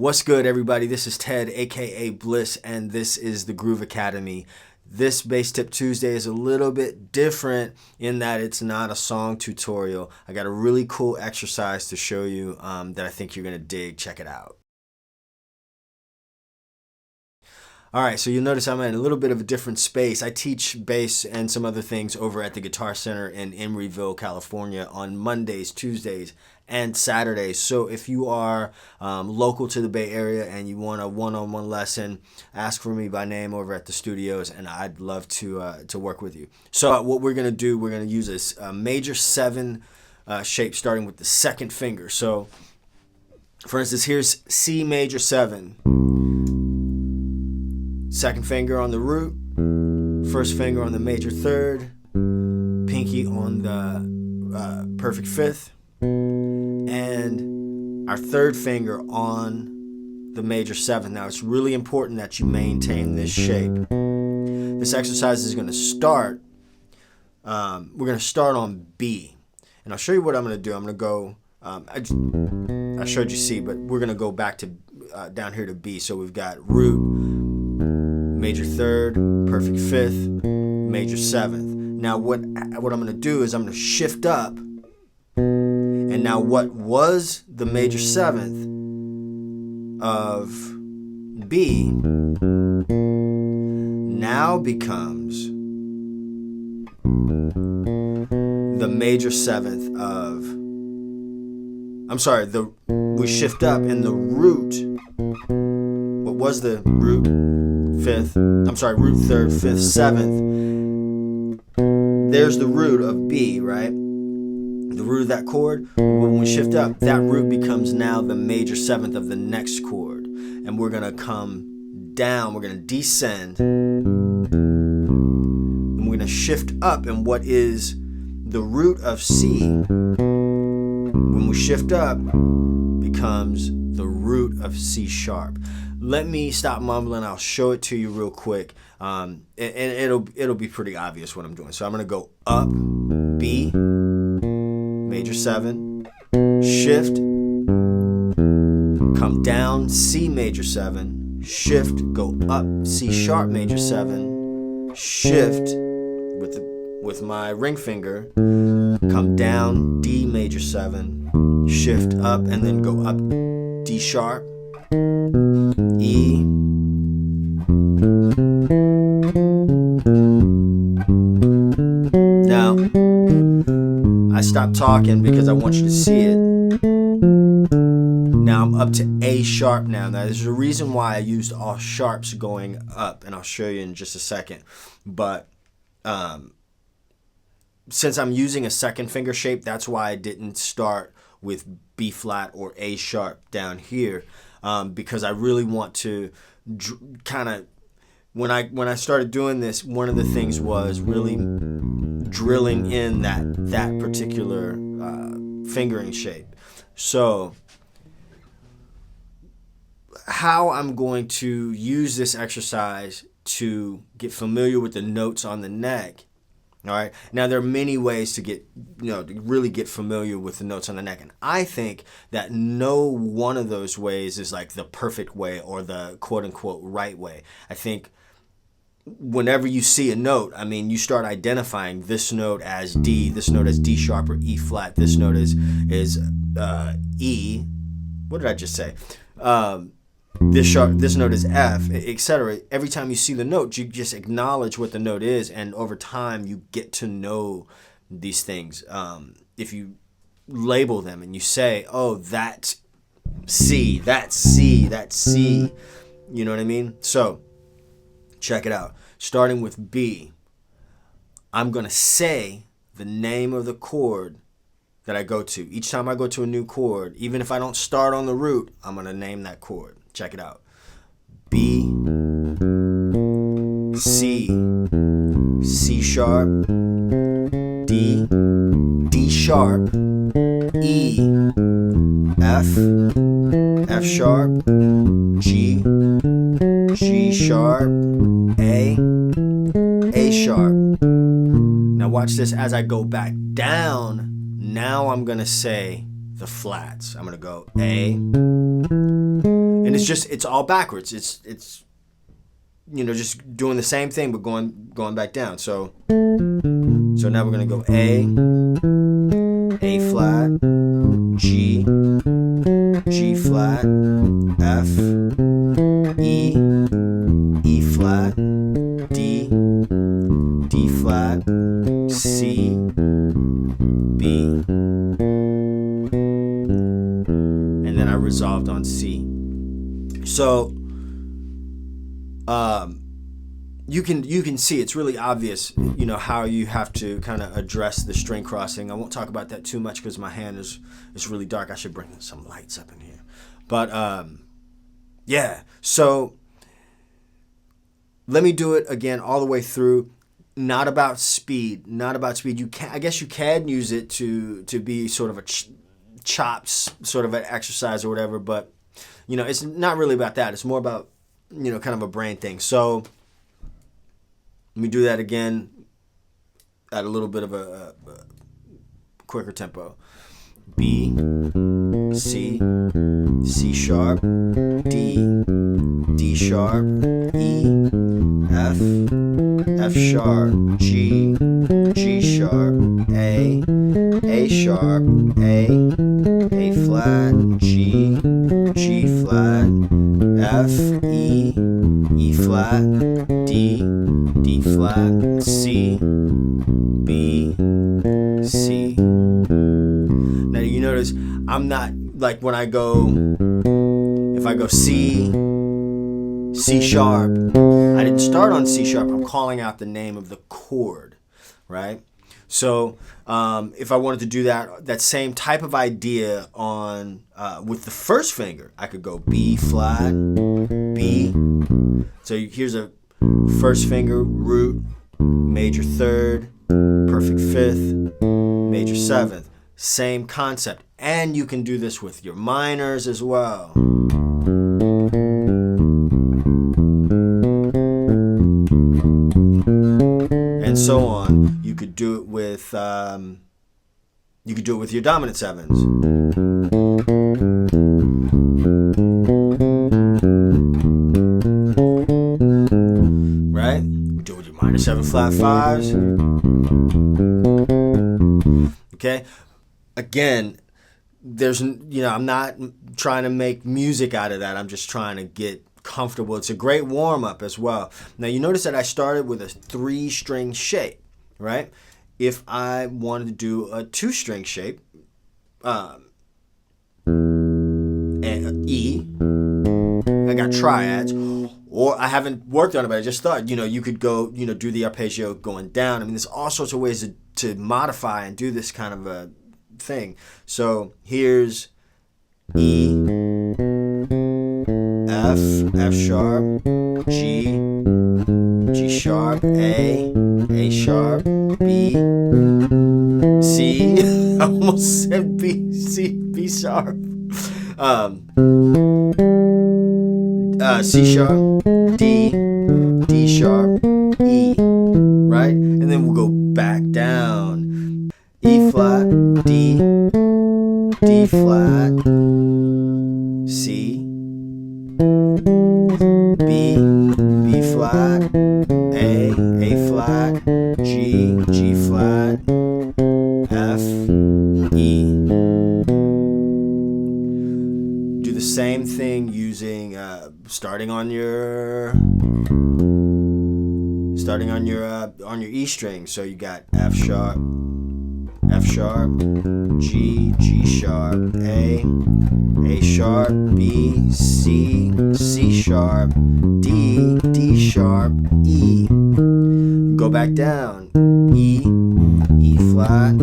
What's good, everybody? This is Ted, aka Bliss, and this is the Groove Academy. This Bass Tip Tuesday is a little bit different in that it's not a song tutorial. I got a really cool exercise to show you that I think you're going to dig. Check it out. Alright, so you'll notice I'm in a little bit of a different space. I teach bass and some other things over at the Guitar Center in Emeryville, California on Mondays, Tuesdays, and Saturdays. So if you are local to the Bay Area and you want a one-on-one lesson, ask for me by name over at the studios and I'd love to work with you. So what we're going to do, we're going to use a major 7 shape starting with the second finger. So for instance, here's C major 7. Second finger on the root, first finger on the major 3rd, pinky on the perfect 5th, and our 3rd finger on the major 7th. Now it's really important that you maintain this shape. This exercise is going to start, we're going to start on B. And I'll show you what I'm going to do. I'm going to go, I showed you C, but we're going to go back to down here to B. So we've got root, major 3rd, perfect 5th, major 7th. Now what I'm going to do is I'm going to shift up, and now what was the major 7th of B now becomes the major 7th of, we shift up and the root, what was the root 5th, root 3rd, 5th, 7th. There's the root of B, right? The root of that chord. When we shift up, that root becomes now the major 7th of the next chord. And we're going to come down, we're going to descend, and we're going to shift up, and what is the root of C, when we shift up, becomes the root of C sharp. Let me stop mumbling. I'll show it to you real quick, and it'll be pretty obvious what I'm doing. So I'm going to go up, B, major 7, shift, come down, C major 7, shift, go up, C sharp major 7, shift with my ring finger, come down, D major 7, shift up, and then go up, D sharp, E, now I stopped talking because I want you to see it. Now I'm up to A sharp now. Now there's a reason why I used all sharps going up, and I'll show you in just a second. But since I'm using a second finger shape, that's why I didn't start with B flat or A sharp down here. Because I really want to kind of, when I started doing this, one of the things was really drilling in that particular fingering shape. So how I'm going to use this exercise to get familiar with the notes on the neck. All right. Now there are many ways to to really get familiar with the notes on the neck, and I think that no one of those ways is like the perfect way or the quote unquote right way. I think whenever you see a note, you start identifying this note as D, this note as D sharp or E flat, this note is E. What did I just say? This note is F, etc. Every time you see the note, you just acknowledge what the note is, and over time you get to know these things. If you label them and you say, oh, that's C, that's C, that's C, you know what I mean? So check it out. Starting with B, I'm going to say the name of the chord that I go to. Each time I go to a new chord, even if I don't start on the root, I'm going to name that chord. Check it out. B, C, C sharp, D, D sharp, E, F, F sharp, G, G sharp, A sharp. Now watch this as I go back down. Now I'm going to say the flats. I'm going to go A. And And it's all backwards. It's just doing the same thing but going back down. So now we're gonna go A flat, G flat, F, E flat, D flat, C, B, and then I resolved on C. So you can see it's really obvious, how you have to kind of address the string crossing. I won't talk about that too much because my hand is really dark. I should bring some lights up in here. But yeah, so let me do it again all the way through. Not about speed. I guess you can use it to be sort of a chops sort of an exercise or whatever, but it's not really about that. It's more about kind of a brain thing. So let me do that again at a little bit of a quicker tempo. B, C, C sharp, D sharp, E, F sharp, G sharp, A sharp, A flat, G flat, F, E flat, D flat, C, B, C. Now you notice I'm not like when I go, if I go C sharp, I didn't start on C sharp. I'm calling out the name of the chord, right? So if I wanted to do that same type of idea on with the first finger, I could go B flat, B. So here's a first finger, root, major third, perfect fifth, major seventh. Same concept. And you can do this with your minors as well. And so on. You could do it with your dominant sevens. Right? You do it with your minor 7 flat 5s. Okay? Again, I'm not trying to make music out of that. I'm just trying to get comfortable. It's a great warm-up as well. Now, you notice that I started with a 3-string shape, right? If I wanted to do a 2-string shape, and E, I got triads, or I haven't worked on it, but I just thought, you could go, do the arpeggio going down. I mean, there's all sorts of ways to modify and do this kind of a thing. So here's E, F sharp, G sharp, A sharp, B, C, I almost said B, C, B sharp, C sharp, D sharp, E, right? And then we'll go back down. E flat, D flat, C, B flat, A flat, G flat, F, E. Do the same thing using starting on your E string. So you got F sharp, G sharp, A sharp, B, C sharp, D sharp, E. Go back down. E flat,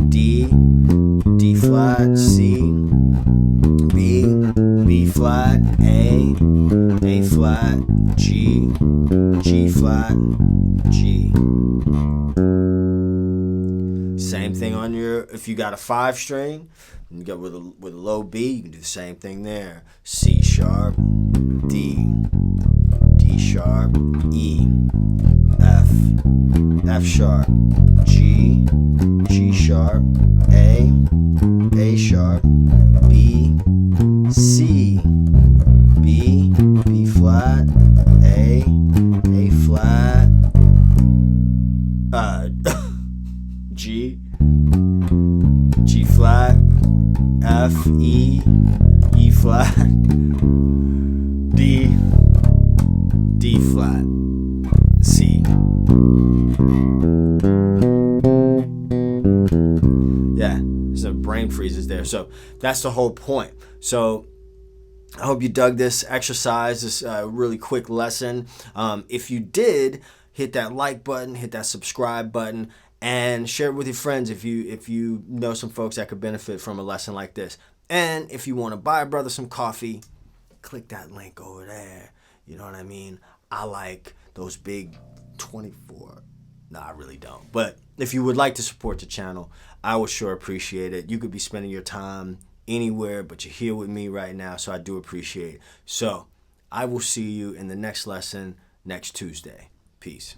D flat, C, B flat, A flat, G flat, G. Same thing on if you got a 5-string, you got with a low B, you can do the same thing there. C sharp, D sharp, E, F sharp, G sharp, A sharp, B, C, flat, D, D flat, C. Yeah, some brain freezes there. So that's the whole point. So I hope you dug this exercise, this really quick lesson. If you did, hit that like button, hit that subscribe button, and share it with your friends if you know some folks that could benefit from a lesson like this. And if you want to buy a brother some coffee, click that link over there. You know what I mean? I like those big 24. No, I really don't. But if you would like to support the channel, I would sure appreciate it. You could be spending your time anywhere, but you're here with me right now, so I do appreciate it. So I will see you in the next lesson next Tuesday. Peace.